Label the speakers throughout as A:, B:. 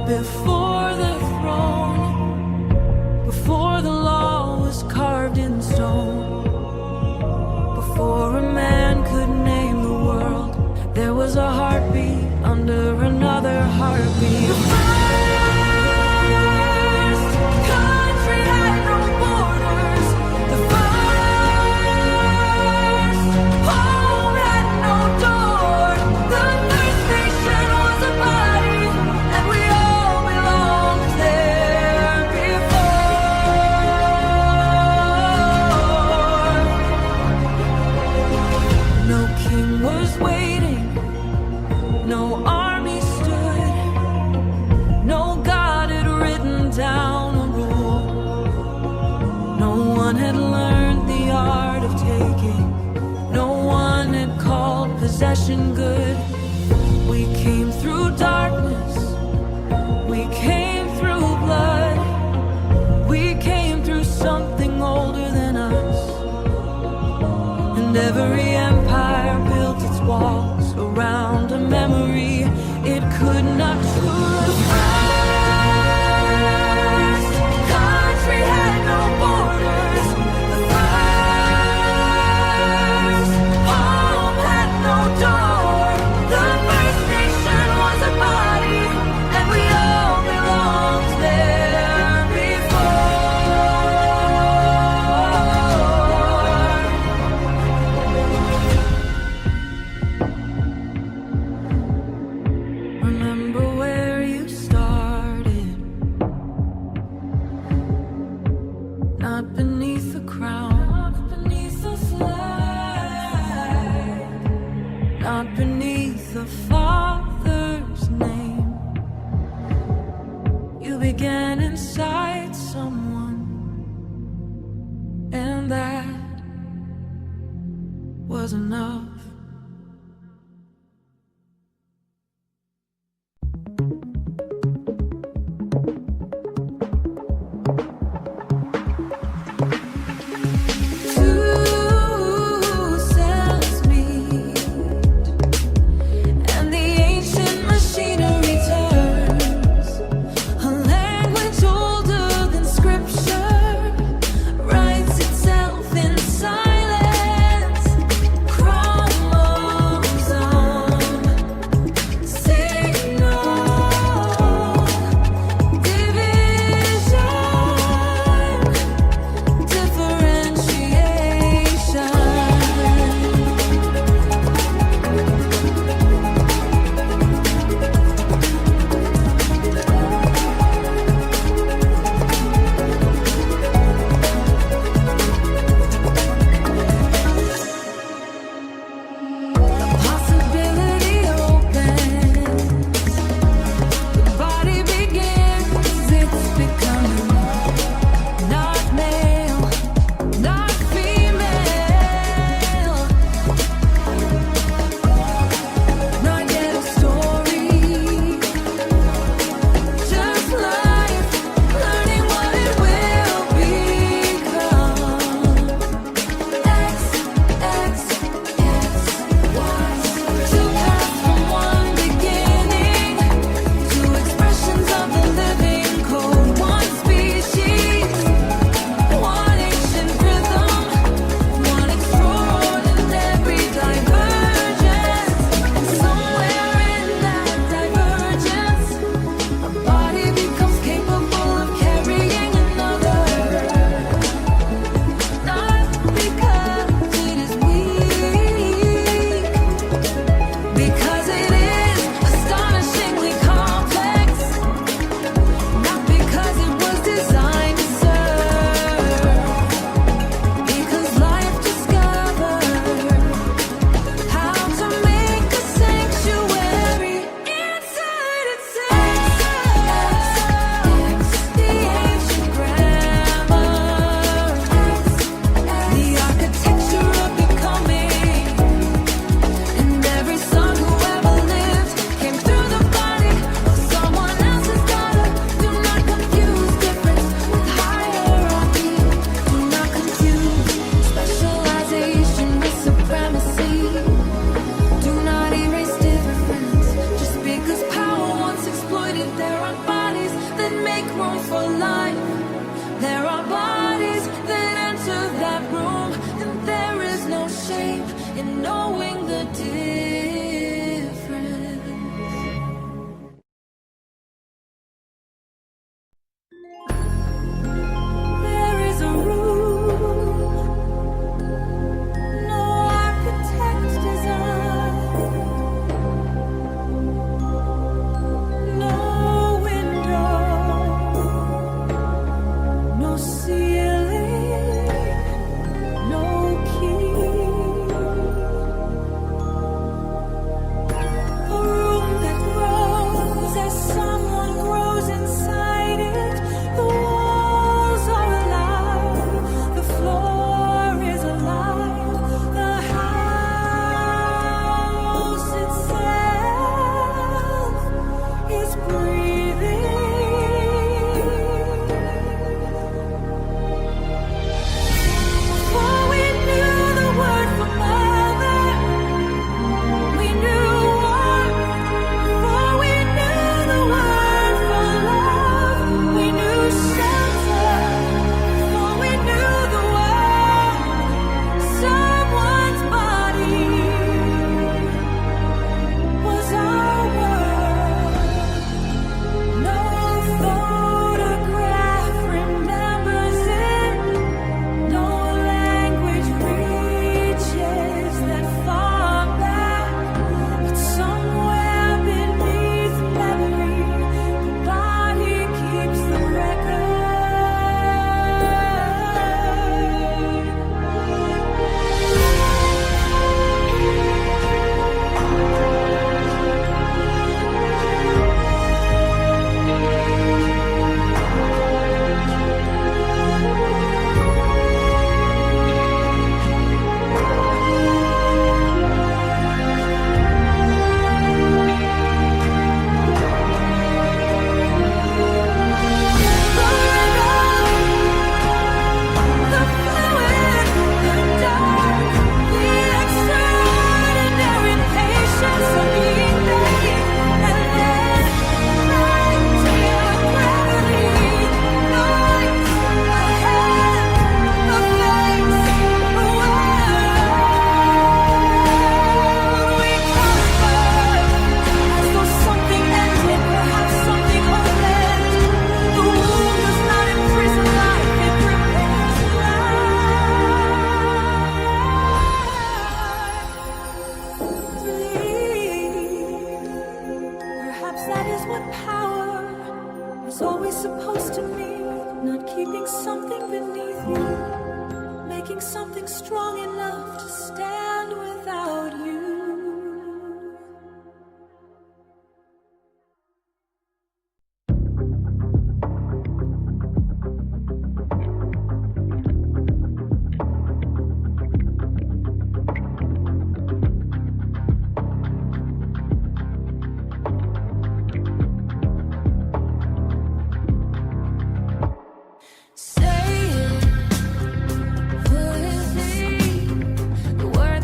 A: before the throne, before the law was carved in stone, before a man could name the world, there was a heartbeat under another heartbeat. The first country had no borders. The first home had no door. The first nation was a body, and we all belonged there before. No king was waiting, no army stood, no God had written down a rule. No one had learned the art of taking, no one had called possession good. We came through darkness, we came through blood, we came through something older than us. And every empire built its walls around a memory it could not trust. First country had no borders. The first home had no door. The first nation was a body, and we all belonged there before. Remember where you started, not beneath the crown, not beneath the flag, not beneath the Father's name. You began inside someone, and that was enough. Two cells meet, and the ancient machinery turns. A language older than scripture writes itself in silence. Chromosome signal division, differentiation. Possibility opens, the body begins its becoming. Not male, not female, not yet a story, just life, learning what it will become. X, X, X, Y, two paths from one beginning, two expressions of the living code, one species, one ancient rhythm, one extraordinary divergence. And somewhere in that divergence, a body becomes capable of carrying another. Not because it is weak, because it is astonishingly complex. Not because it was designed to serve, because life discovered how to make a sanctuary inside itself. The ancient grammar, the architecture of becoming. And every son who ever lived came through the body of someone else's daughter. Do not confuse difference with hierarchy. Do not confuse specialization with supremacy. Do not erase difference just because power once exploited their own body. and make room for life. There are bodies that enter that room, and there is no shame in knowing the difference. There is a room no architect designed, no window, no ceiling, no key. A room that grows as someone grows inside it. The walls are alive, the floor is alive, the house itself is breathing. For we knew the word for mother, we knew warmth. For we knew the word for love, we knew shelter. For we knew the word, someone's body was our word. No photograph remembers it, no language reaches that far back, but somewhere beneath memory, the body keeps the record. The fluid, the dark, the extraordinary patience of being made, and then back to gravity, noise, a head, a face, a world. We comfort as though something ended, perhaps something opened. The wound does not imprison life, it prepares life. Perhaps that is what power is always supposed to mean. Not keeping something beneath you, making something strong enough to stand without you. Say it, put it, the word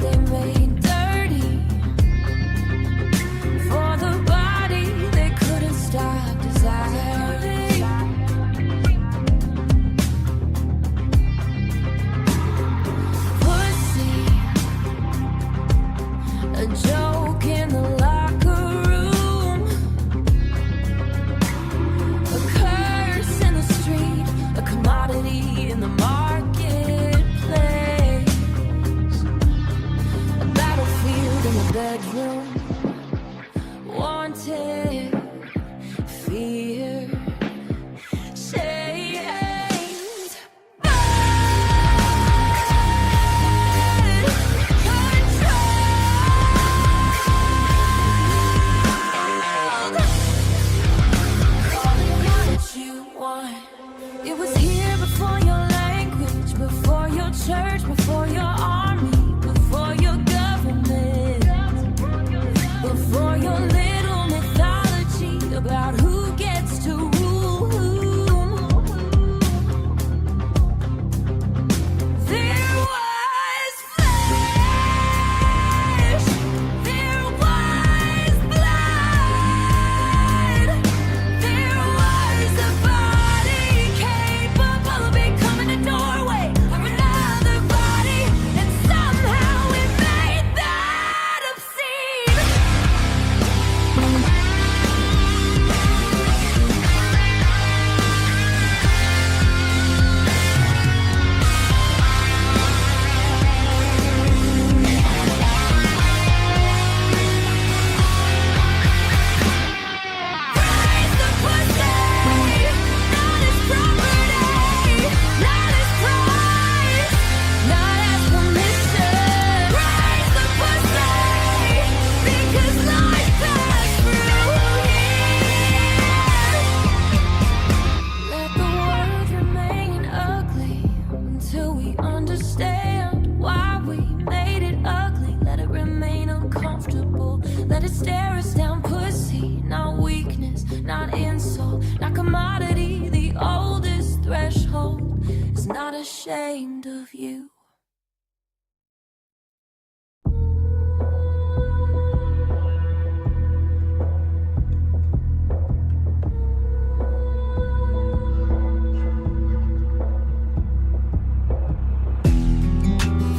A: soul, not commodity. The oldest threshold is not ashamed of you.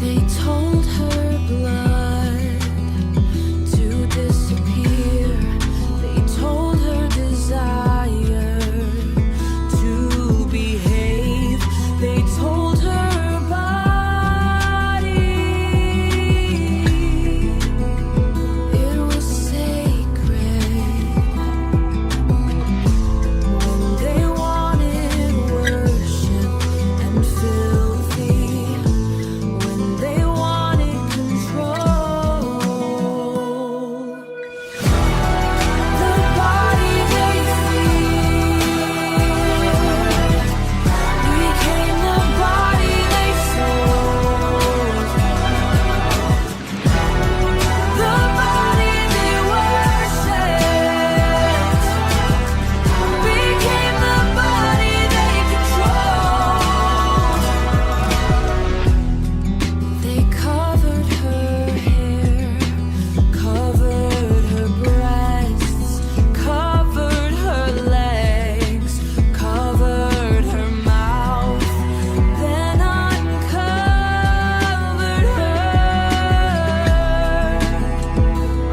A: They told her blood to disappear. They told her desire to behave. They told her body it was sacred. When they wanted worship and filthy, when they wanted control, the body they feared became the body they sold. The body they worshipped became the body they controlled. They covered her hair, covered her breasts, covered her legs, covered her mouth, then uncovered her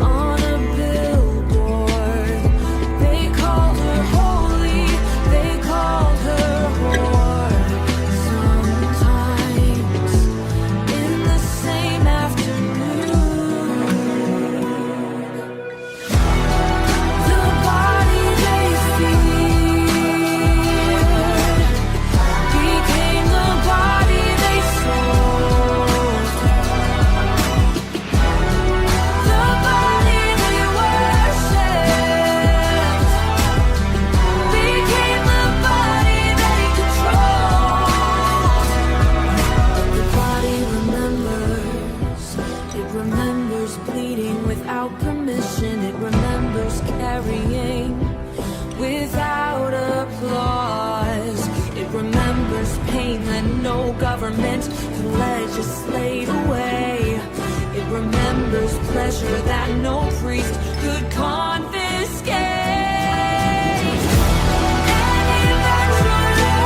A: on a billboard. They called her holy, they called her whore. Sometimes in the same afternoon, the body they feared became the body they sold. The body they worshipped became the body they controlled. The body remembers. It remembers bleeding without permission. It remembers carrying without applause. It remembers pain that no government could legislate away. It remembers pleasure that no priest could confiscate. And eventually,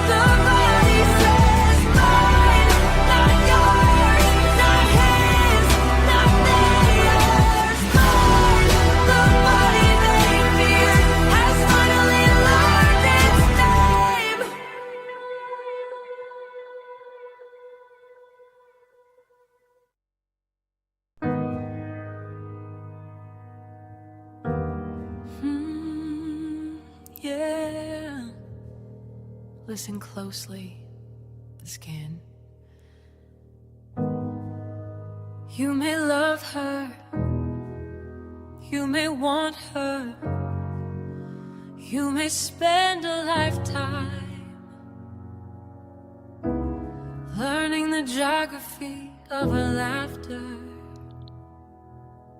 A: the body says, mine, not yours, not his, not theirs, mine. The body they feared has finally learned its name. Yeah. Listen closely, the skin. You may love her, you may want her, you may spend a lifetime learning the geography of her laughter,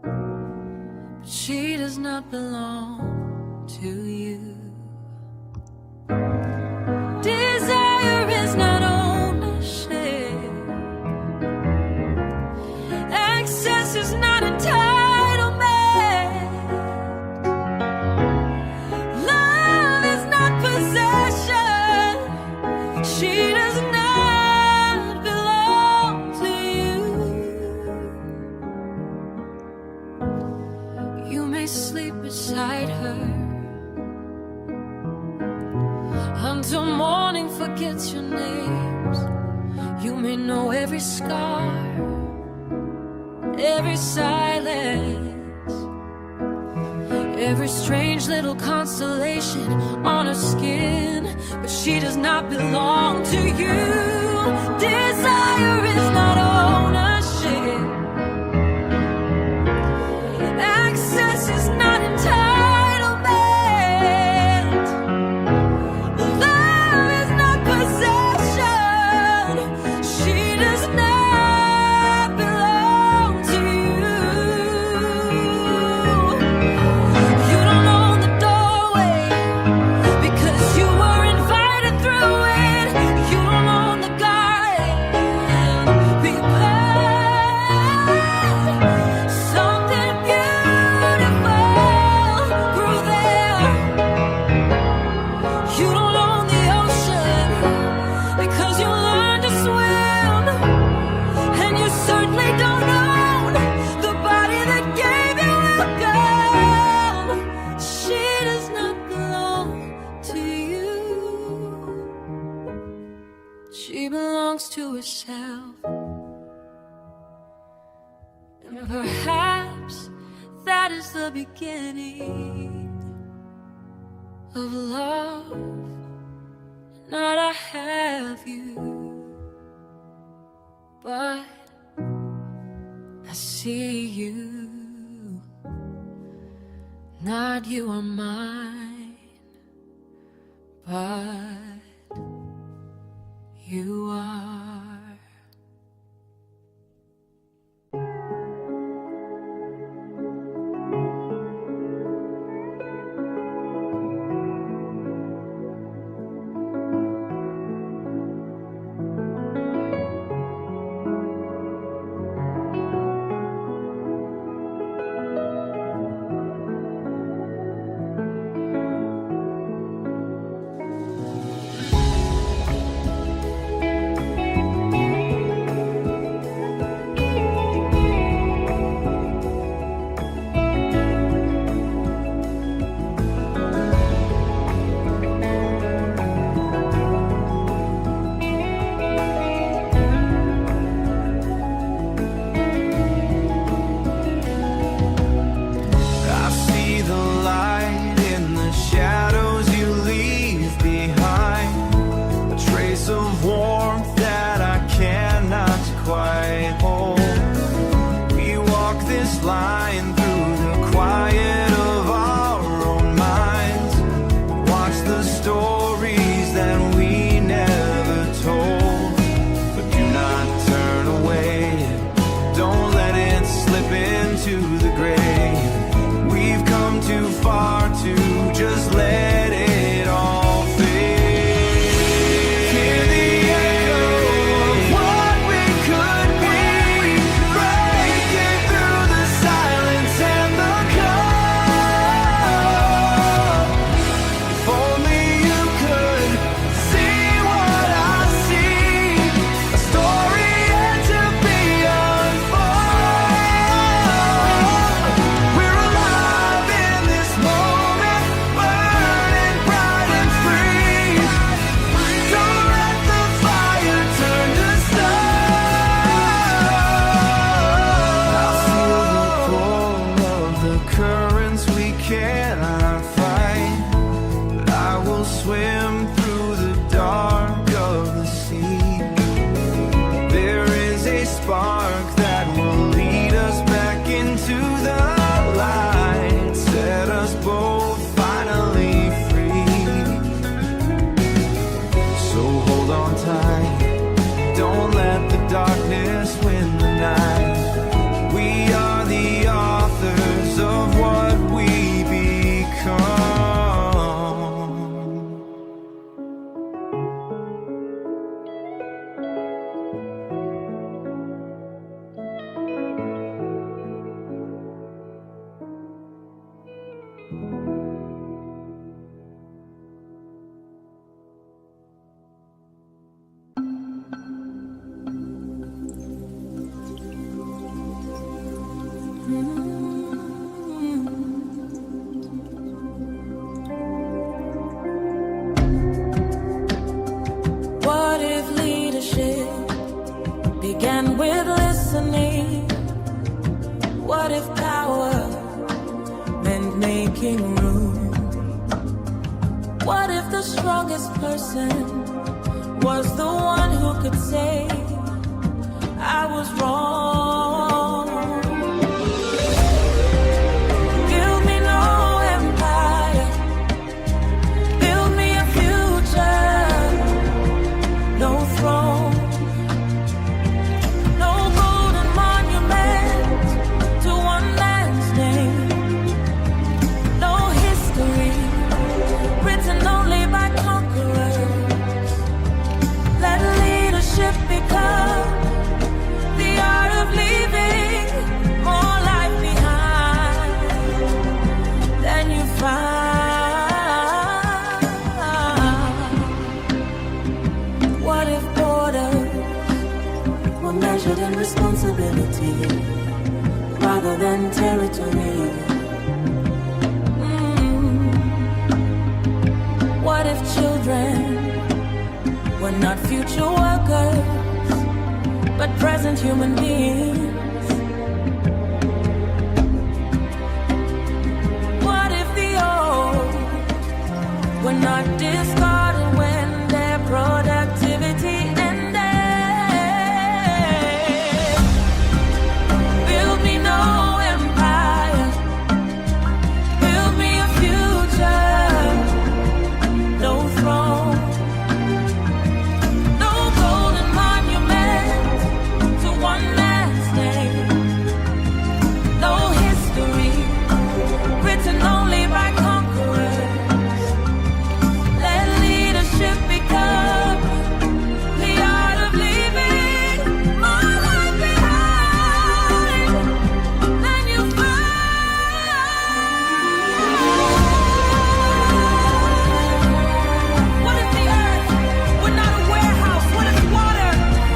A: but she does not belong to you. Desire is not ownership. Access is not entitlement. Love is not possession. She does not belong to you. You may sleep beside her until morning forgets your names. You may know every scar, every silence, every strange little constellation on her skin, but she does not belong to you. Desire is not ownership. Access is not entitlement. Love is not possession. She does not belong to you. You don't own the door to herself. And perhaps that is the beginning of love. Not I have you, but I see you. Not you are mine, but you are. What if leadership began with listening? What if power meant making room? What if the strongest person was the one who could say, I was wrong? Build me no empire, build me a future, no throne, no golden monument to one man's name, no history written only by conquerors. Let leadership become the art of leaving more life behind than you find. What if borders were measured in responsibility rather than territory? What if children were not future workers but present human beings. What if the old were not discarded when their productivity ended? Build me no empire, build me a future, no throne, no golden monument to one man's name, no history written only by conquerors. Let leadership become the art of leaving more life behind than you find. What if the earth were not a warehouse? What if water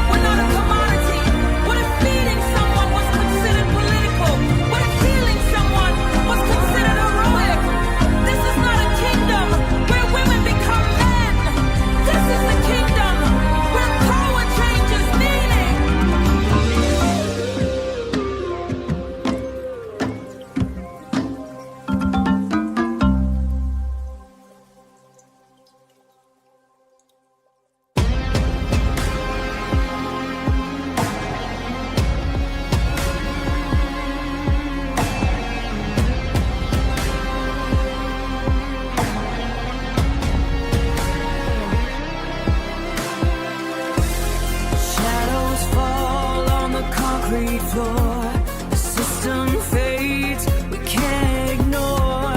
A: were not a commodity? What if feeding someone was considered political? What if healing someone was considered heroic? This is not a kingdom where women become men. This is the kingdom where power changes meaning. Shadows fall on the concrete floor. The system fades, we can't ignore.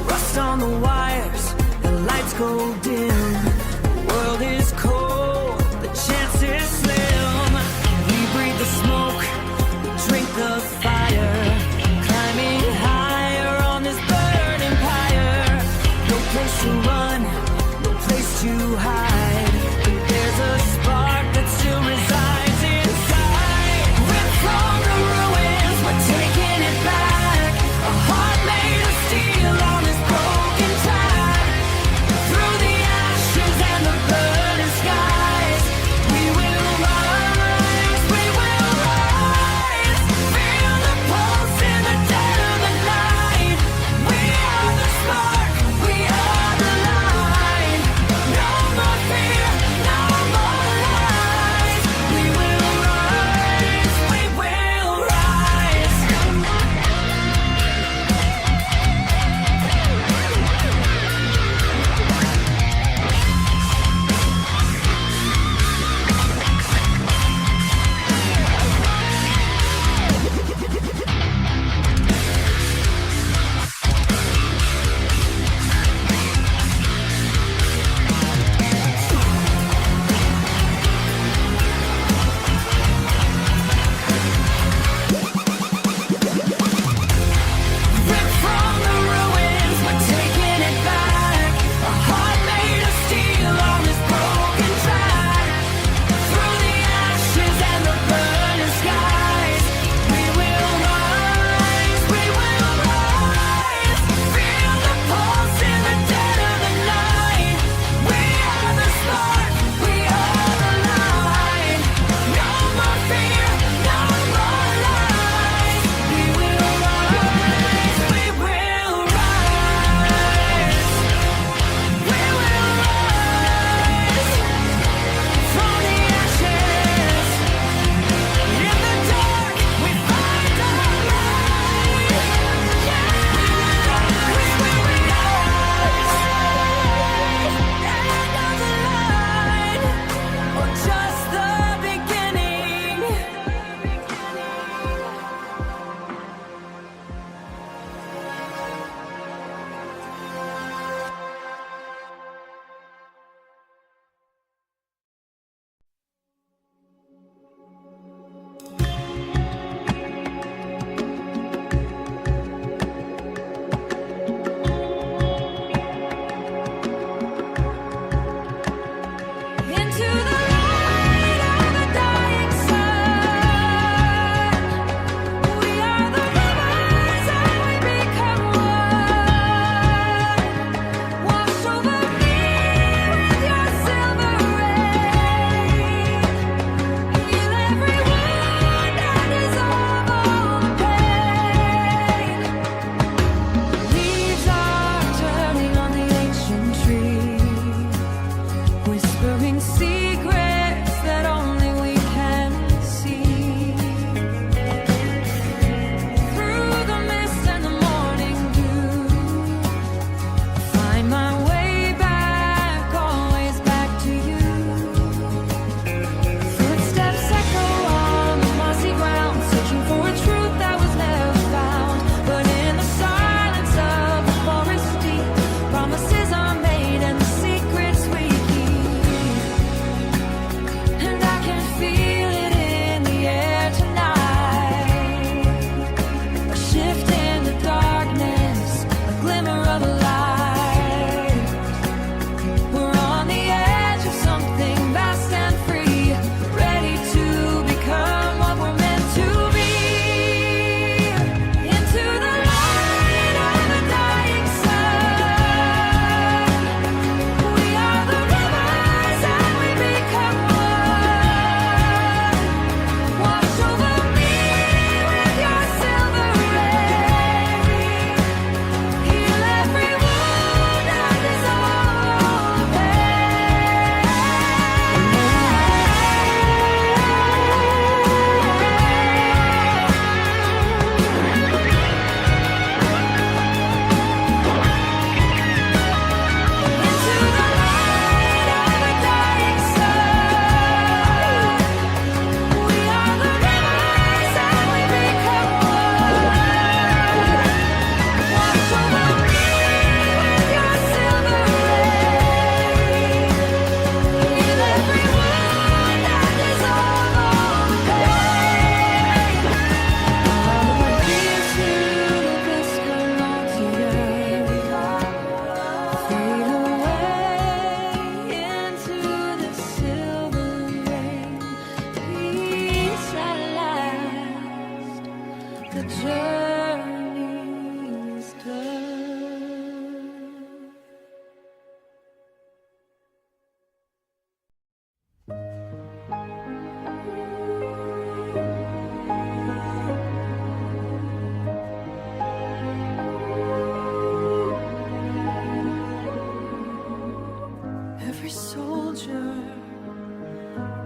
A: Rust on the wires, the lights go dim. The world is cold, the chance is slim. We breathe the smoke, we drink the fire. Climbing higher on this burning pyre. No place to run, no place to hide. But there's a spark that still resides inside. Ripped from the ruins, we're taking it back. A heart made of steel on this broken track. Through the ashes and the burning skies, we will rise, we will rise. Feel the pulse in the dead of the night. We are the spark, we are the light. No more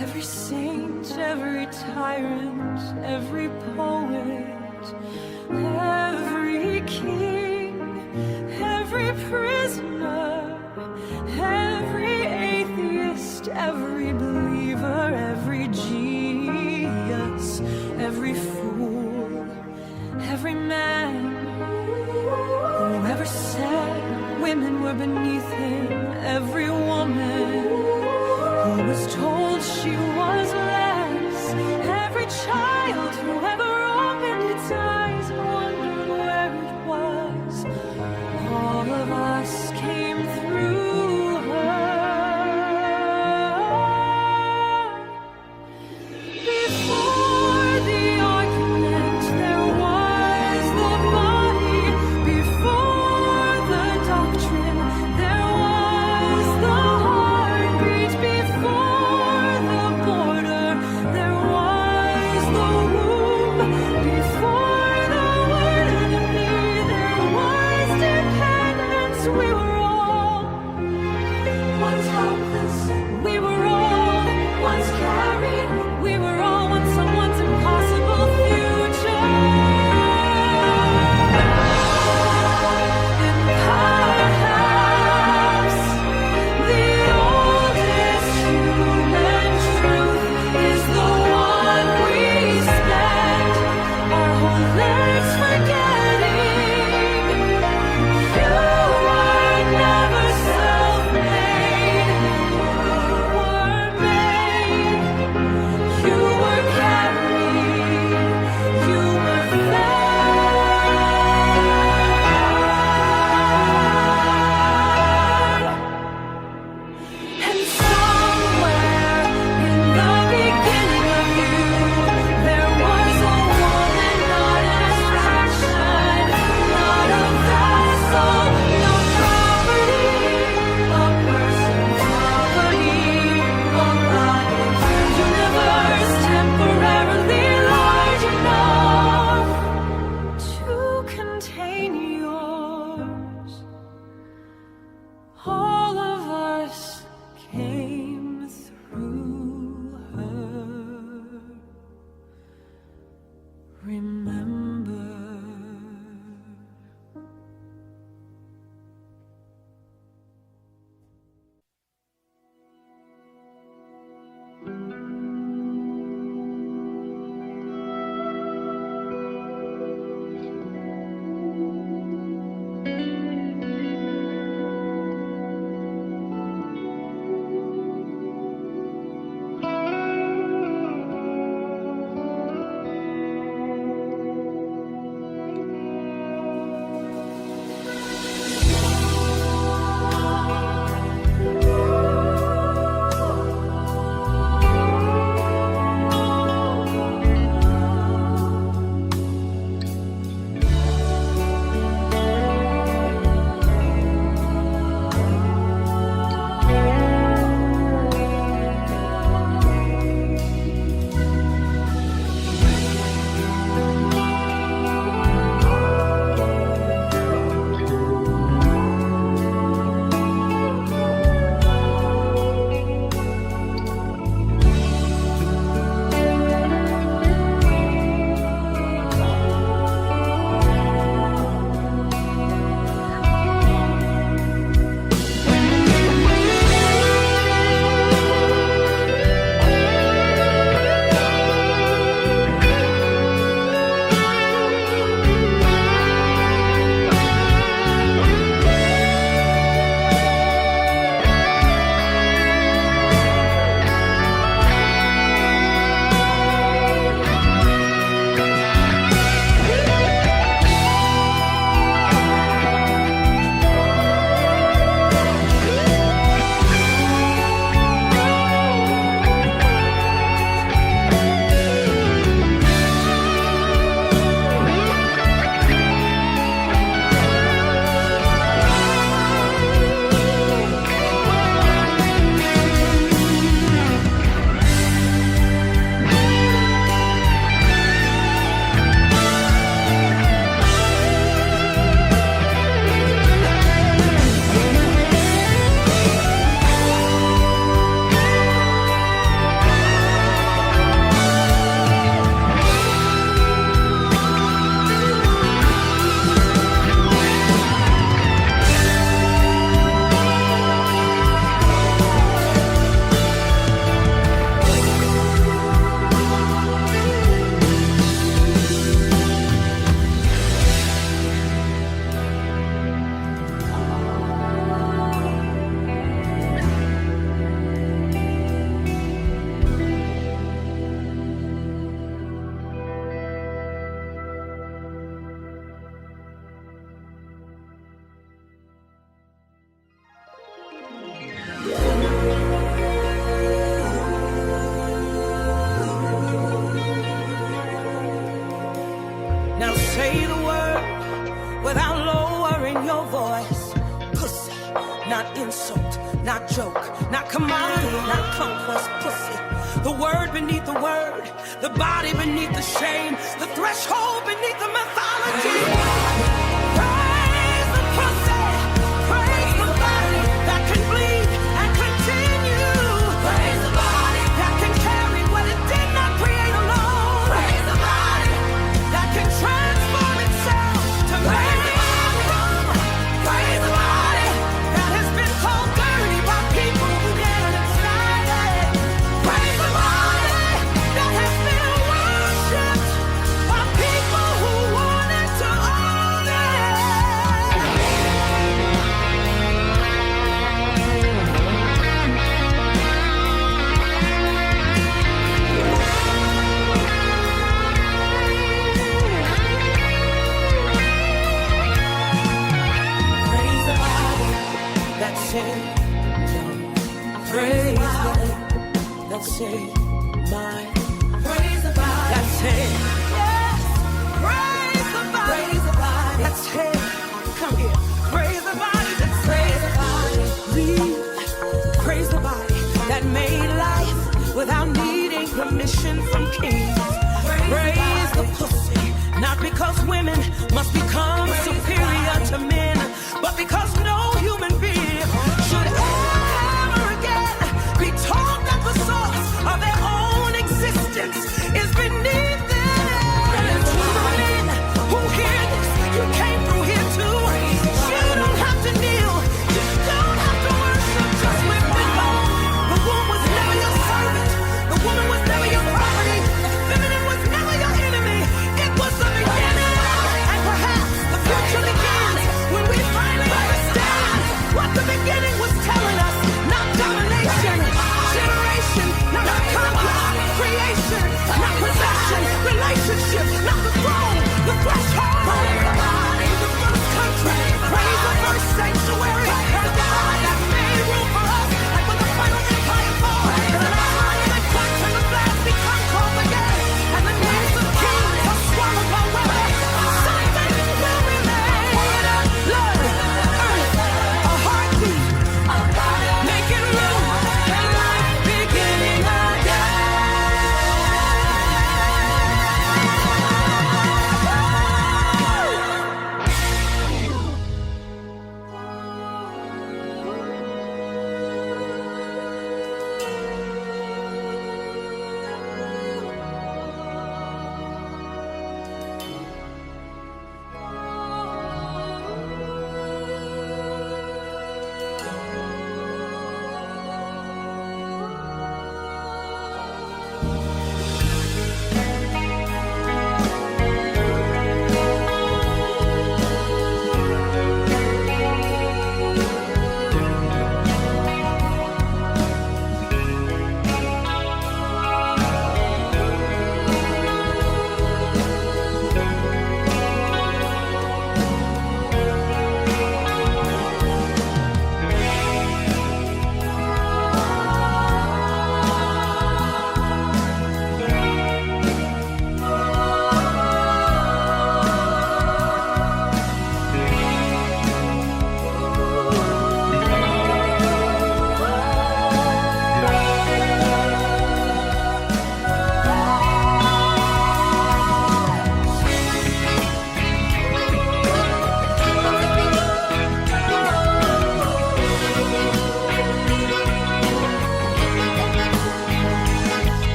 A: every saint, every tyrant, every poet, every king, every prisoner, every atheist, every believer, every genius, every fool, every man who ever said women were beneath him, every woman who was told she was less, every child who ever opened its eyes and wondered where it was, all of us came through her. Before the argument there was the body, before the doctrine there was the heartbeat, before the border there was the womb,
B: insult, not joke, not commodity, not conquest pussy. The word beneath the word, the body beneath the shame, the threshold beneath the mythology. Praise the pussy, praise the body that can bleed and continue. Praise the body that can carry what it did not create alone. Praise the body that can transform itself to make it from. Praise the body that has been called dirty by people who get excited. Praise the body that has been worshipped by people who wanted to own it. Praise the body that saved you. Praise the body that saved mine. Praise the body that saved. Yes. Praise the body. Praise the body that saved. Come here. Praise the body that saved. Leave. Praise the body that made life without needing permission from kings. Praise the pussy, not because women must become superior to men, but because no human being should ever again be told that the source of their own existence is beneath them. And to the men who hear this, you came through here too. You don't have to kneel, you don't have to worship, just lift it up. The womb was never your servant, the woman was never your property.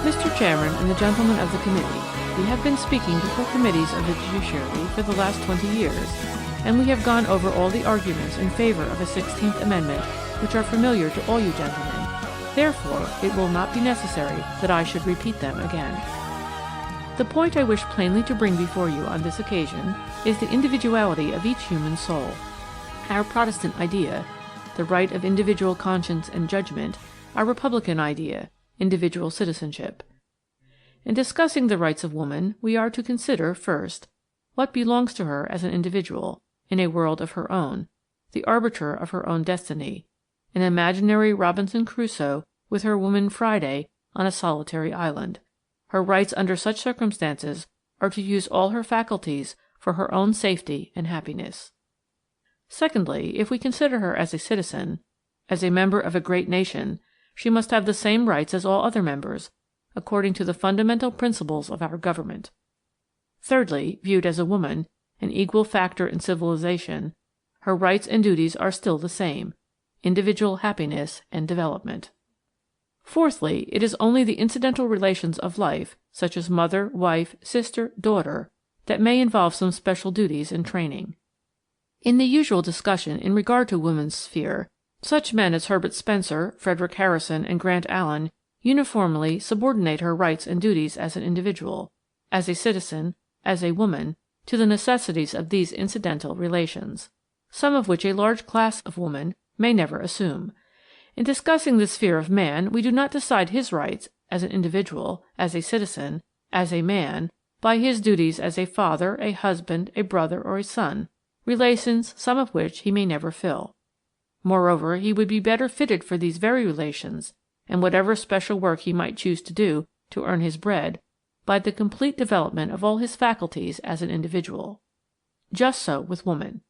C: Mr. Chairman and the gentlemen of the committee, we have been speaking before committees of the judiciary for the last 20 years, and we have gone over all the arguments in favor of a 16th Amendment which are familiar to all you gentlemen. Therefore, it will not be necessary that I should repeat them again. The point I wish plainly to bring before you on this occasion is the individuality of each human soul. Our Protestant idea, the right of individual conscience and judgment, our Republican idea, individual citizenship. In discussing the rights of woman, we are to consider, first, what belongs to her as an individual, in a world of her own, the arbiter of her own destiny, an imaginary Robinson Crusoe with her woman Friday on a solitary island. Her rights under such circumstances are to use all her faculties for her own safety and happiness. Secondly, if we consider her as a citizen, as a member of a great nation, she must have the same rights as all other members, according to the fundamental principles of our government. Thirdly, viewed as a woman, an equal factor in civilization, her rights and duties are still the same, individual happiness and development. Fourthly, it is only the incidental relations of life, such as mother, wife, sister, daughter, that may involve some special duties and training. In the usual discussion in regard to woman's sphere, such men as Herbert Spencer, Frederick Harrison, and Grant Allen uniformly subordinate her rights and duties as an individual, as a citizen, as a woman, to the necessities of these incidental relations, some of which a large class of women may never assume. In discussing the sphere of man, we do not decide his rights as an individual, as a citizen, as a man, by his duties as a father, a husband, a brother, or a son, relations some of which he may never fill. Moreover, he would be better fitted for these very relations, and whatever special work he might choose to do to earn his bread, by the complete development of all his faculties as an individual. Just so with woman.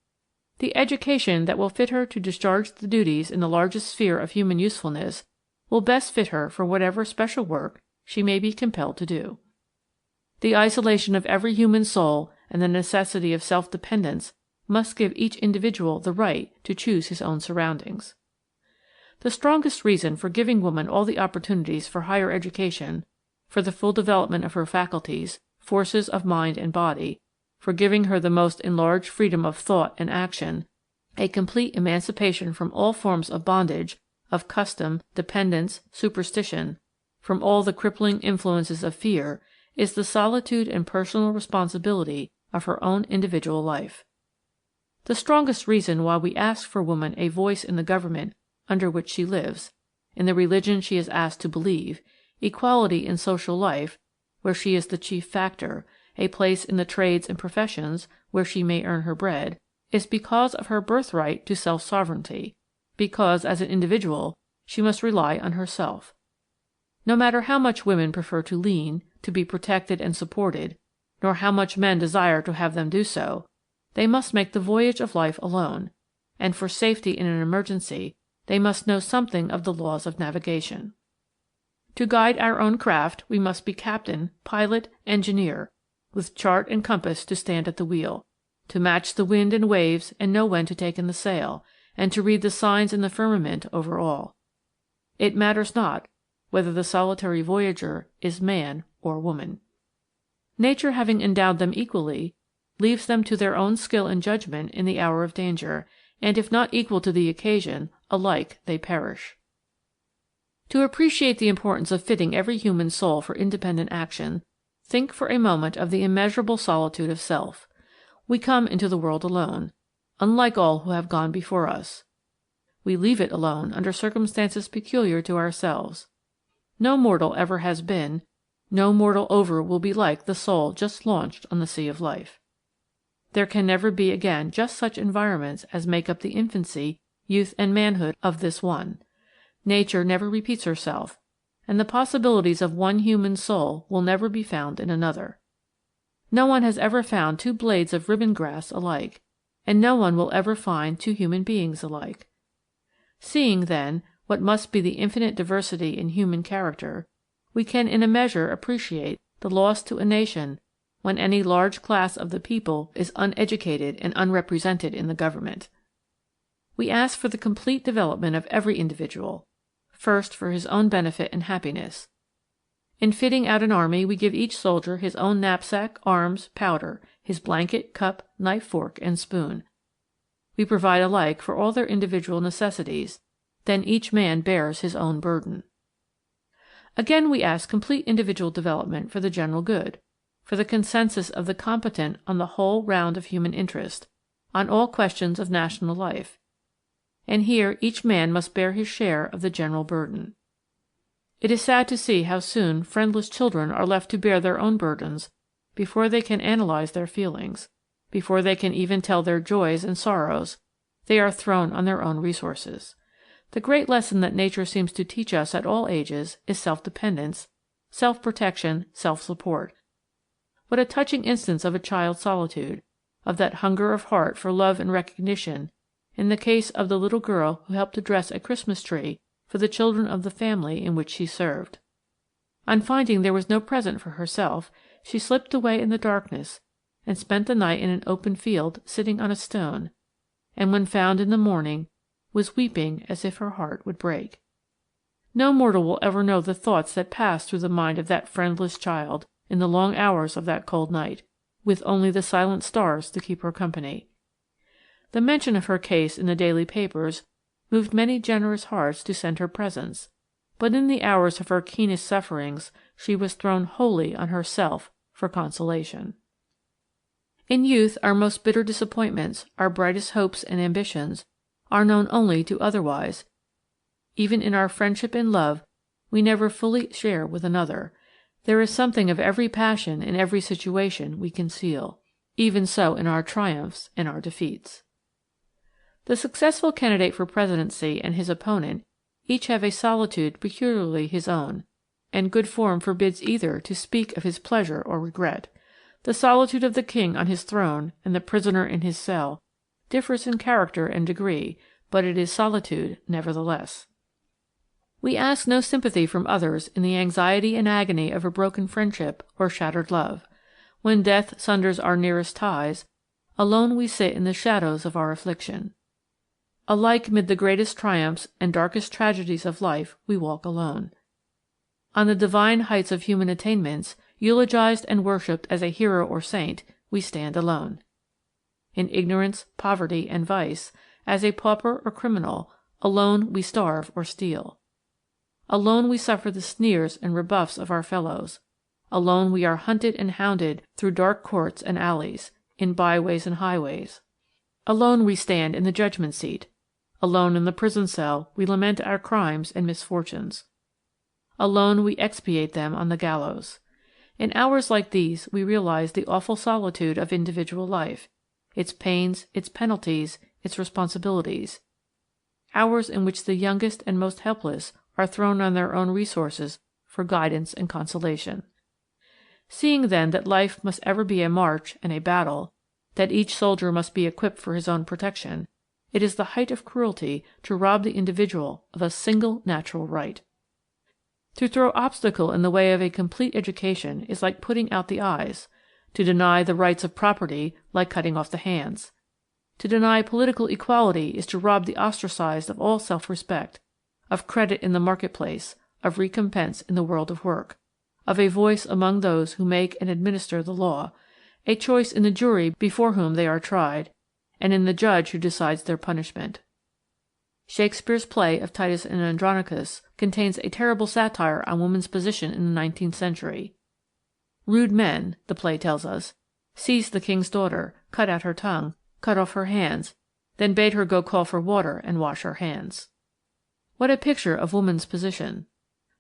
C: The education that will fit her to discharge the duties in the largest sphere of human usefulness will best fit her for whatever special work she may be compelled to do. The isolation of every human soul and the necessity of self-dependence must give each individual the right to choose his own surroundings. The strongest reason for giving woman all the opportunities for higher education, for the full development of her faculties, forces of mind and body, for giving her the most enlarged freedom of thought and action, a complete emancipation from all forms of bondage, of custom, dependence, superstition, from all the crippling influences of fear, is the solitude and personal responsibility of her own individual life. The strongest reason why we ask for woman a voice in the government under which she lives, in the religion she is asked to believe, equality in social life, where she is the chief factor, a place in the trades and professions where she may earn her bread, is because of her birthright to self-sovereignty, because as an individual she must rely on herself. No matter how much women prefer to lean, to be protected and supported, nor how much men desire to have them do so, they must make the voyage of life alone, and for safety in an emergency they must know something of the laws of navigation. To guide our own craft we must be captain, pilot, engineer, with chart and compass to stand at the wheel, to match the wind and waves and know when to take in the sail, and to read the signs in the firmament over all. It matters not whether the solitary voyager is man or woman. Nature having endowed them equally, leaves them to their own skill and judgment in the hour of danger, and if not equal to the occasion, alike they perish. To appreciate the importance of fitting every human soul for independent action, think for a moment of the immeasurable solitude of self. We come into the world alone, unlike all who have gone before us. We leave it alone under circumstances peculiar to ourselves. No mortal ever has been, no mortal over will be like the soul just launched on the sea of life. There can never be again just such environments as make up the infancy, youth, and manhood of this one. Nature never repeats herself, and the possibilities of one human soul will never be found in another. No one has ever found two blades of ribbon grass alike, and no one will ever find two human beings alike. Seeing, then, what must be the infinite diversity in human character, we can in a measure appreciate the loss to a nation when any large class of the people is uneducated and unrepresented in the government. We ask for the complete development of every individual, first for his own benefit and happiness. In fitting out an army, we give each soldier his own knapsack, arms, powder, his blanket, cup, knife, fork, and spoon. We provide alike for all their individual necessities, then each man bears his own burden. Again, we ask complete individual development for the general good, for the consensus of the competent on the whole round of human interest, on all questions of national life. And here each man must bear his share of the general burden. It is sad to see how soon friendless children are left to bear their own burdens before they can analyze their feelings, before they can even tell their joys and sorrows. They are thrown on their own resources. The great lesson that nature seems to teach us at all ages is self-dependence, self-protection, self-support. What a touching instance of a child's solitude, of that hunger of heart for love and recognition, in the case of the little girl who helped to dress a Christmas tree for the children of the family in which she served. On finding there was no present for herself, she slipped away in the darkness and spent the night in an open field sitting on a stone, and when found in the morning, was weeping as if her heart would break. No mortal will ever know the thoughts that passed through the mind of that friendless child in the long hours of that cold night, with only the silent stars to keep her company. The mention of her case in the daily papers moved many generous hearts to send her presents, but in the hours of her keenest sufferings she was thrown wholly on herself for consolation. In youth our most bitter disappointments, our brightest hopes and ambitions, are known only to otherwise. Even in our friendship and love we never fully share with another. There is something of every passion in every situation we conceal. Even so in our triumphs and our defeats. The successful candidate for presidency and his opponent each have a solitude peculiarly his own, and good form forbids either to speak of his pleasure or regret. The solitude of the king on his throne and the prisoner in his cell differs in character and degree, but it is solitude nevertheless. We ask no sympathy from others in the anxiety and agony of a broken friendship or shattered love. When death sunders our nearest ties, alone we sit in the shadows of our affliction. Alike mid the greatest triumphs and darkest tragedies of life we walk alone. On the divine heights of human attainments, eulogized and worshipped as a hero or saint, we stand alone. In ignorance, poverty, and vice, as a pauper or criminal, alone we starve or steal. Alone we suffer the sneers and rebuffs of our fellows. Alone we are hunted and hounded through dark courts and alleys, in byways and highways. Alone we stand in the judgment seat. Alone in the prison cell we lament our crimes and misfortunes. Alone we expiate them on the gallows. In hours like these we realize the awful solitude of individual life, its pains, its penalties, its responsibilities. Hours in which the youngest and most helpless are thrown on their own resources for guidance and consolation. Seeing then that life must ever be a march and a battle, that each soldier must be equipped for his own protection, it is the height of cruelty to rob the individual of a single natural right. To throw obstacle in the way of a complete education is like putting out the eyes. To deny the rights of property, like cutting off the hands. To deny political equality is to rob the ostracized of all self-respect, of credit in the marketplace, of recompense in the world of work, of a voice among those who make and administer the law, a choice in the jury before whom they are tried, and in the judge who decides their punishment. Shakespeare's play of Titus and Andronicus contains a terrible satire on woman's position in the 19th century. Rude men, the play tells us, seized the king's daughter, cut out her tongue, cut off her hands, then bade her go call for water and wash her hands. What a picture of woman's position!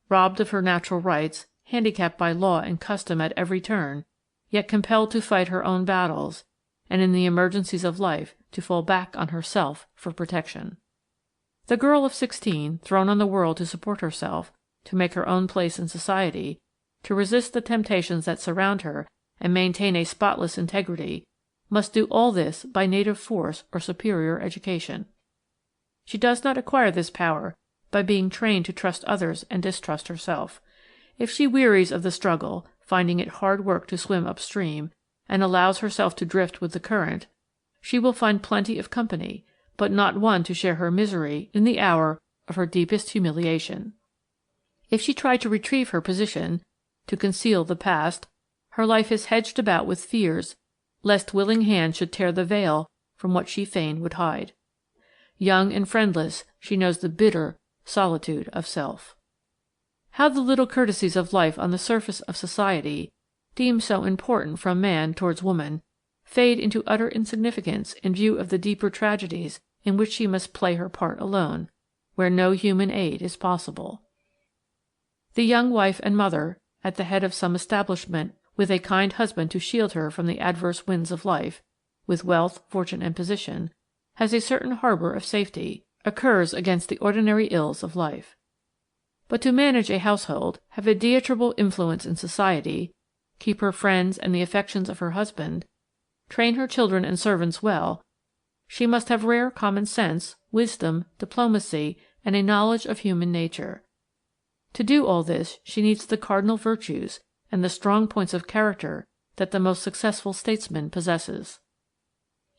C: Robbed of her natural rights, handicapped by law and custom at every turn, yet compelled to fight her own battles, and in the emergencies of life to fall back on herself for protection. The girl of 16, thrown on the world to support herself, to make her own place in society, to resist the temptations that surround her and maintain a spotless integrity, must do all this by native force or superior education. She does not acquire this power by being trained to trust others and distrust herself. If she wearies of the struggle, finding it hard work to swim upstream, and allows herself to drift with the current, she will find plenty of company, but not one to share her misery in the hour of her deepest humiliation. If she try to retrieve her position, to conceal the past, her life is hedged about with fears lest willing hands should tear the veil from what she fain would hide. Young and friendless, she knows the bitter solitude of self. How the little courtesies of life on the surface of society, deemed so important from man towards woman, fade into utter insignificance in view of the deeper tragedies in which she must play her part alone, where no human aid is possible. The young wife and mother, at the head of some establishment, with a kind husband to shield her from the adverse winds of life, with wealth, fortune, and position, has a certain harbour of safety, occurs against the ordinary ills of life. But to manage a household, have a deitrable influence in society, keep her friends and the affections of her husband, train her children and servants well, she must have rare common sense, wisdom, diplomacy, and a knowledge of human nature. To do all this she needs the cardinal virtues and the strong points of character that the most successful statesman possesses.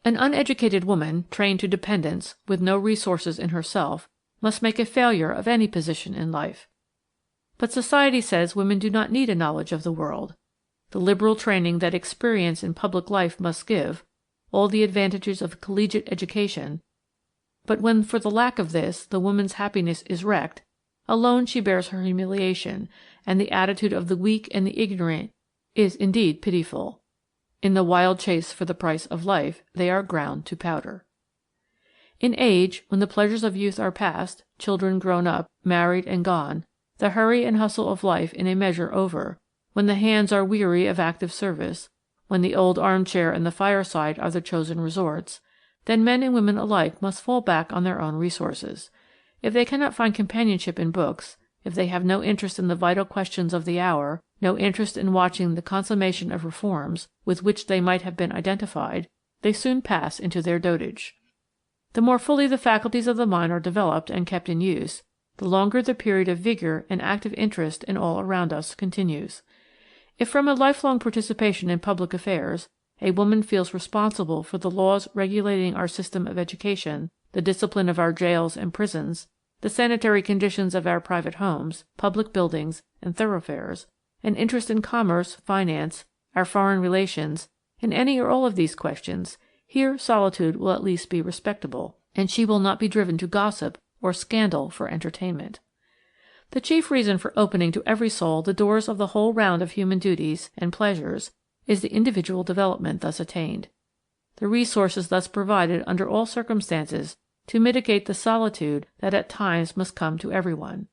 C: An uneducated woman, trained to dependence, with no resources in herself, must make a failure of any position in life. But society says women do not need a knowledge of the world. The liberal training that experience in public life must give, all the advantages of collegiate education, but when for the lack of this the woman's happiness is wrecked, alone she bears her humiliation, and the attitude of the weak and the ignorant is indeed pitiful. In the wild chase for the price of life, they are ground to powder. In age, when the pleasures of youth are past, children grown up, married and gone, the hurry and hustle of life in a measure over, when the hands are weary of active service, when the old armchair and the fireside are the chosen resorts, then men and women alike must fall back on their own resources. If they cannot find companionship in books, if they have no interest in the vital questions of the hour, no interest in watching the consummation of reforms with which they might have been identified, they soon pass into their dotage. The more fully the faculties of the mind are developed and kept in use, the longer the period of vigor and active interest in all around us continues. If from a lifelong participation in public affairs, a woman feels responsible for the laws regulating our system of education, the discipline of our jails and prisons, the sanitary conditions of our private homes, public buildings, and thoroughfares, an interest in commerce, finance, our foreign relations, in any or all of these questions, here solitude will at least be respectable, and she will not be driven to gossip or scandal for entertainment. The chief reason for opening to every soul the doors of the whole round of human duties and pleasures is the individual development thus attained. The resources thus provided under all circumstances to mitigate the solitude that at times must come to everyone.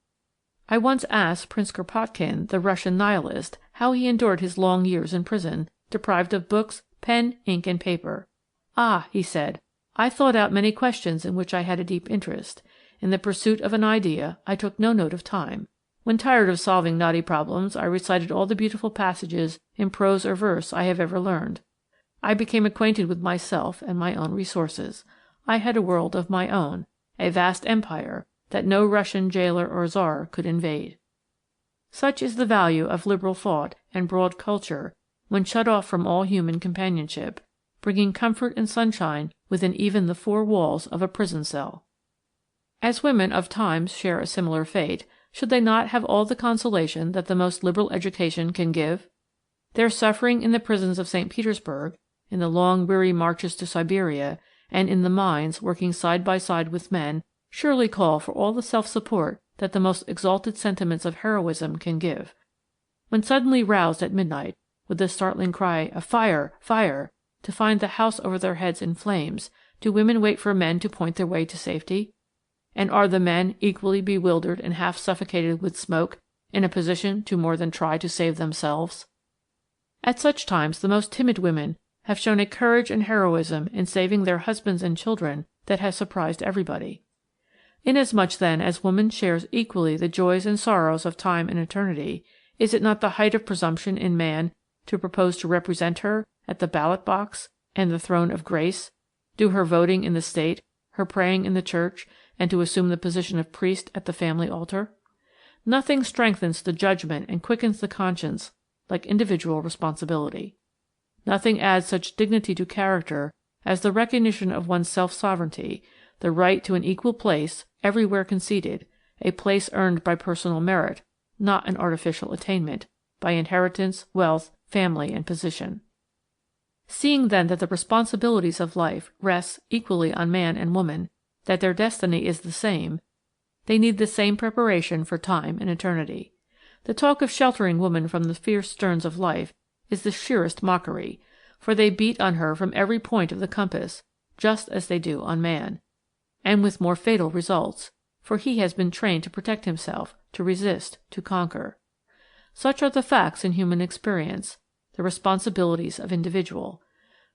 C: I once asked Prince Kropotkin, the Russian nihilist, how he endured his long years in prison, deprived of books, pen, ink, and paper. "Ah," he said, "I thought out many questions in which I had a deep interest. In the pursuit of an idea, I took no note of time. When tired of solving knotty problems, I recited all the beautiful passages in prose or verse I have ever learned. I became acquainted with myself and my own resources. I had a world of my own, a vast empire that no Russian jailer or czar could invade." Such is the value of liberal thought and broad culture when shut off from all human companionship, bringing comfort and sunshine within even the four walls of a prison cell. As women of times share a similar fate, should they not have all the consolation that the most liberal education can give? Their suffering in the prisons of St. Petersburg, in the long weary marches to Siberia, and in the mines working side by side with men, surely call for all the self-support that the most exalted sentiments of heroism can give. When suddenly roused at midnight, with the startling cry of "Fire! Fire!" to find the house over their heads in flames, do women wait for men to point their way to safety? And are the men, equally bewildered and half suffocated with smoke, in a position to more than try to save themselves? At such times the most timid women have shown a courage and heroism in saving their husbands and children that has surprised everybody. Inasmuch then as woman shares equally the joys and sorrows of time and eternity, is it not the height of presumption in man to propose to represent her at the ballot box and the throne of grace, do her voting in the state, her praying in the church, and to assume the position of priest at the family altar? Nothing strengthens the judgment and quickens the conscience like individual responsibility. Nothing adds such dignity to character as the recognition of one's self-sovereignty, the right to an equal place, everywhere conceded, a place earned by personal merit, not an artificial attainment, by inheritance, wealth, family, and position. Seeing then that the responsibilities of life rest equally on man and woman, that their destiny is the same, they need the same preparation for time and eternity. The talk of sheltering woman from the fierce sterns of life is the sheerest mockery, for they beat on her from every point of the compass, just as they do on man, and with more fatal results, for he has been trained to protect himself, to resist, to conquer. Such are the facts in human experience, the responsibilities of individual.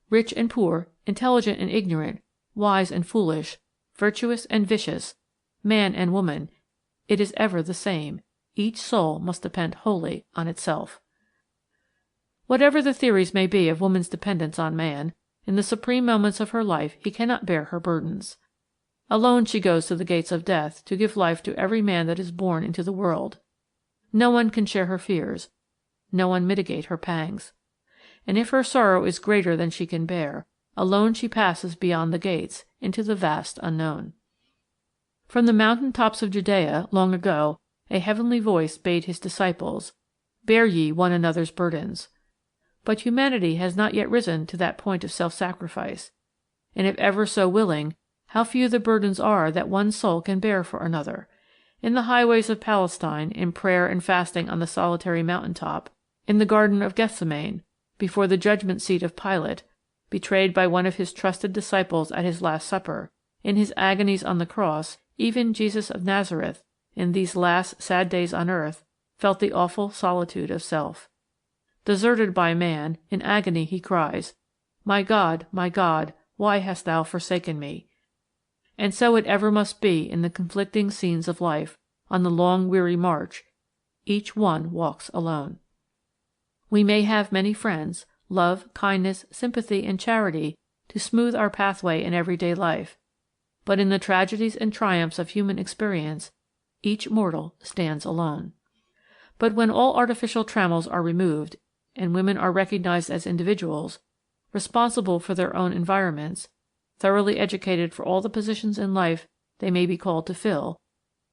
C: Rich and poor, intelligent and ignorant, wise and foolish, virtuous and vicious, man and woman, it is ever the same. Each soul must depend wholly on itself. Whatever the theories may be of woman's dependence on man, in the supreme moments of her life he cannot bear her burdens. Alone she goes to the gates of death to give life to every man that is born into the world. No one can share her fears, no one mitigate her pangs. And if her sorrow is greater than she can bear, alone she passes beyond the gates into the vast unknown. From the mountain tops of Judea, long ago, a heavenly voice bade his disciples, "Bear ye one another's burdens." But humanity has not yet risen to that point of self-sacrifice, and if ever so willing, how few the burdens are that one soul can bear for another. In the highways of Palestine, in prayer and fasting on the solitary mountain top, in the Garden of Gethsemane, before the judgment seat of Pilate, betrayed by one of his trusted disciples at his Last Supper, in his agonies on the cross, even Jesus of Nazareth, in these last sad days on earth, felt the awful solitude of self. Deserted by man, in agony he cries, my God, why hast thou forsaken me?" And so it ever must be in the conflicting scenes of life, on the long weary march. Each one walks alone. We may have many friends, love, kindness, sympathy, and charity to smooth our pathway in everyday life, but in the tragedies and triumphs of human experience, each mortal stands alone. But when all artificial trammels are removed, and women are recognized as individuals, responsible for their own environments, thoroughly educated for all the positions in life they may be called to fill,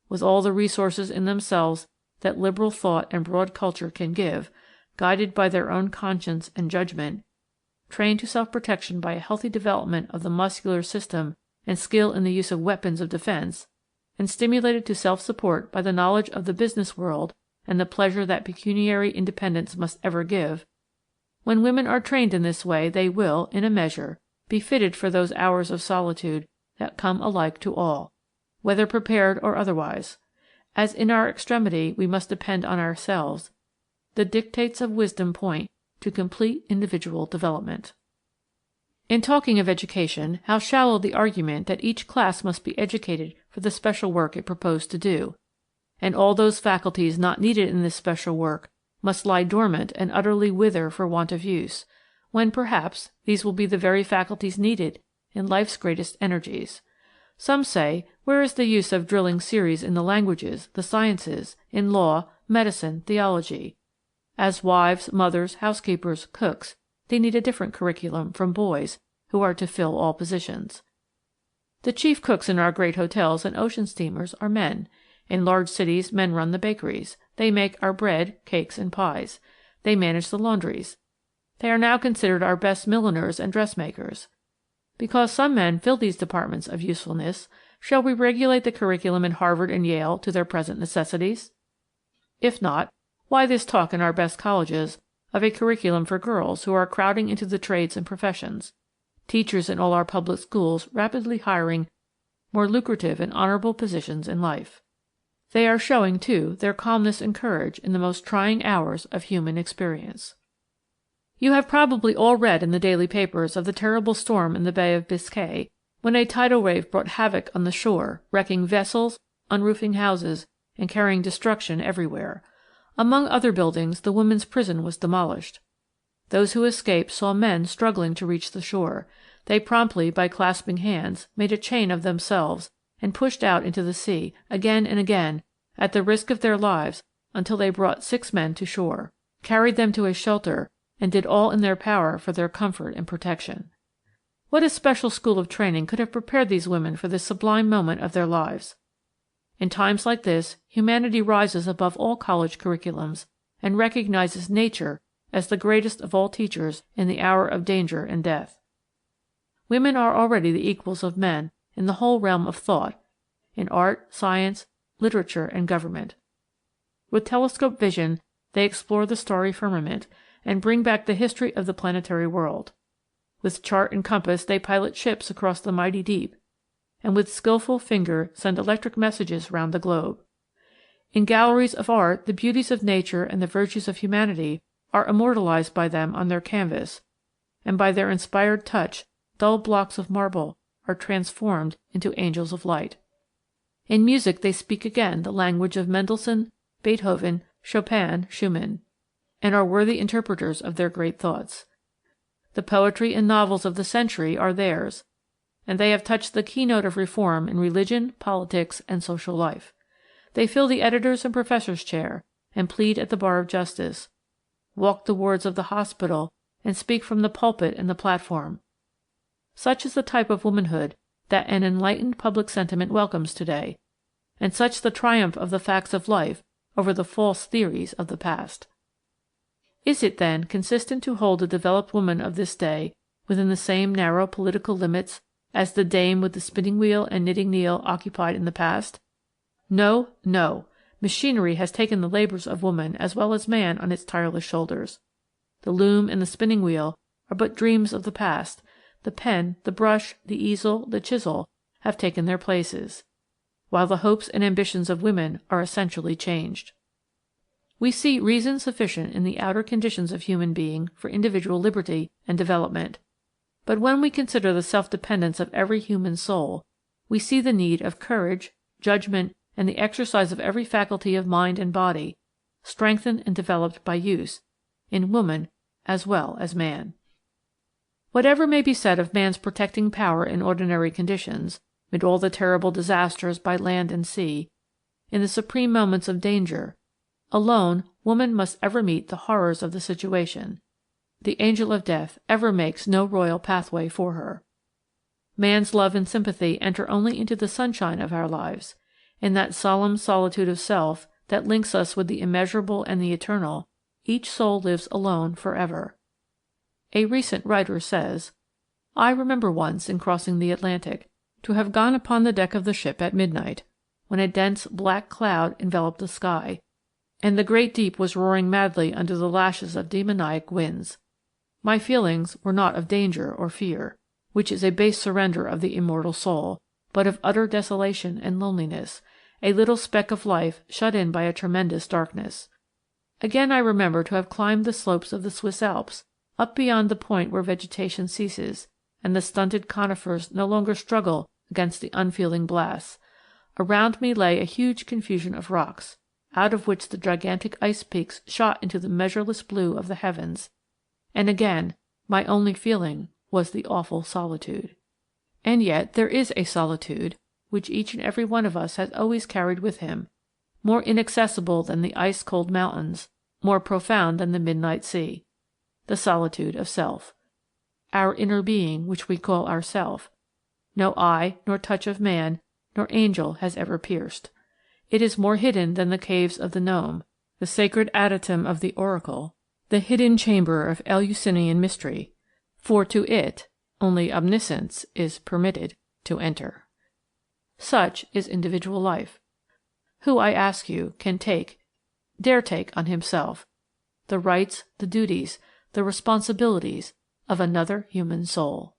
C: with all the resources in themselves that liberal thought and broad culture can give, guided by their own conscience and judgment, trained to self-protection by a healthy development of the muscular system and skill in the use of weapons of defense, and stimulated to self-support by the knowledge of the business world and the pleasure that pecuniary independence must ever give, when women are trained in this way they will, in a measure, be fitted for those hours of solitude that come alike to all, whether prepared or otherwise. As in our extremity we must depend on ourselves, the dictates of wisdom point to complete individual development. In talking of education, how shallow the argument that each class must be educated for the special work it proposed to do, and all those faculties not needed in this special work must lie dormant and utterly wither for want of use, when perhaps these will be the very faculties needed in life's greatest energies. Some say, where is the use of drilling series in the languages, the sciences, in law, medicine, theology? As wives, mothers, housekeepers, cooks, they need a different curriculum from boys who are to fill all positions. The chief cooks in our great hotels and ocean steamers are men. In large cities men run the bakeries. They make our bread, cakes, and pies. They manage the laundries. They are now considered our best milliners and dressmakers. Because some men fill these departments of usefulness, shall we regulate the curriculum in Harvard and Yale to their present necessities? If not, why this talk in our best colleges of a curriculum for girls who are crowding into the trades and professions, teachers in all our public schools rapidly hiring more lucrative and honorable positions in life? They are showing, too, their calmness and courage in the most trying hours of human experience. You have probably all read in the daily papers of the terrible storm in the Bay of Biscay, when a tidal wave brought havoc on the shore, wrecking vessels, unroofing houses, and carrying destruction everywhere. Among other buildings, the women's prison was demolished. Those who escaped saw men struggling to reach the shore. They promptly, by clasping hands, made a chain of themselves and pushed out into the sea again and again at the risk of their lives until they brought 6 men to shore, carried them to a shelter, and did all in their power for their comfort and protection. What a special school of training could have prepared these women for this sublime moment of their lives? In times like this, humanity rises above all college curriculums and recognizes nature as the greatest of all teachers in the hour of danger and death. Women are already the equals of men in the whole realm of thought, in art, science, literature, and government. With telescope vision they explore the starry firmament and bring back the history of the planetary world. With chart and compass they pilot ships across the mighty deep, and with skillful finger send electric messages round the globe. In galleries of art the beauties of nature and the virtues of humanity are immortalized by them on their canvas, and by their inspired touch dull blocks of marble are transformed into angels of light. In music they speak again the language of Mendelssohn, Beethoven, Chopin, Schumann, and are worthy interpreters of their great thoughts. The poetry and novels of the century are theirs, and they have touched the keynote of reform in religion, politics, and social life. They fill the editor's and professor's chair, and plead at the bar of justice, walk the wards of the hospital, and speak from the pulpit and the platform. Such is the type of womanhood that an enlightened public sentiment welcomes today, and such the triumph of the facts of life over the false theories of the past. Is it, then, consistent to hold the developed woman of this day within the same narrow political limits as the dame with the spinning wheel and knitting needle occupied in the past? No, no. Machinery has taken the labors of woman as well as man on its tireless shoulders. The loom and the spinning wheel are but dreams of the past. The pen, the brush, the easel, the chisel have taken their places, while the hopes and ambitions of women are essentially changed. We see reason sufficient in the outer conditions of human being for individual liberty and development, but when we consider the self-dependence of every human soul, we see the need of courage, judgment, and the exercise of every faculty of mind and body, strengthened and developed by use, in woman as well as man. Whatever may be said of man's protecting power in ordinary conditions, amid all the terrible disasters by land and sea, in the supreme moments of danger, alone woman must ever meet the horrors of the situation. The angel of death ever makes no royal pathway for her. Man's love and sympathy enter only into the sunshine of our lives. In that solemn solitude of self that links us with the immeasurable and the eternal, each soul lives alone forever. A recent writer says, "I remember once, in crossing the Atlantic, to have gone upon the deck of the ship at midnight, when a dense black cloud enveloped the sky, and the great deep was roaring madly under the lashes of demoniac winds. My feelings were not of danger or fear, which is a base surrender of the immortal soul, but of utter desolation and loneliness, a little speck of life shut in by a tremendous darkness. Again I remember to have climbed the slopes of the Swiss Alps, up beyond the point where vegetation ceases, and the stunted conifers no longer struggle against the unfeeling blasts. Around me lay a huge confusion of rocks, out of which the gigantic ice peaks shot into the measureless blue of the heavens, and again my only feeling was the awful solitude." And yet there is a solitude which each and every one of us has always carried with him, more inaccessible than the ice-cold mountains, more profound than the midnight sea, the solitude of self. Our inner being, which we call ourself, no eye nor touch of man nor angel has ever pierced. It is more hidden than the caves of the gnome, the sacred adytum of the oracle, the hidden chamber of Eleusinian mystery, for to it only omniscience is permitted to enter. Such is individual life. Who, I ask you, can dare take on himself the rights, the duties, the responsibilities of another human soul?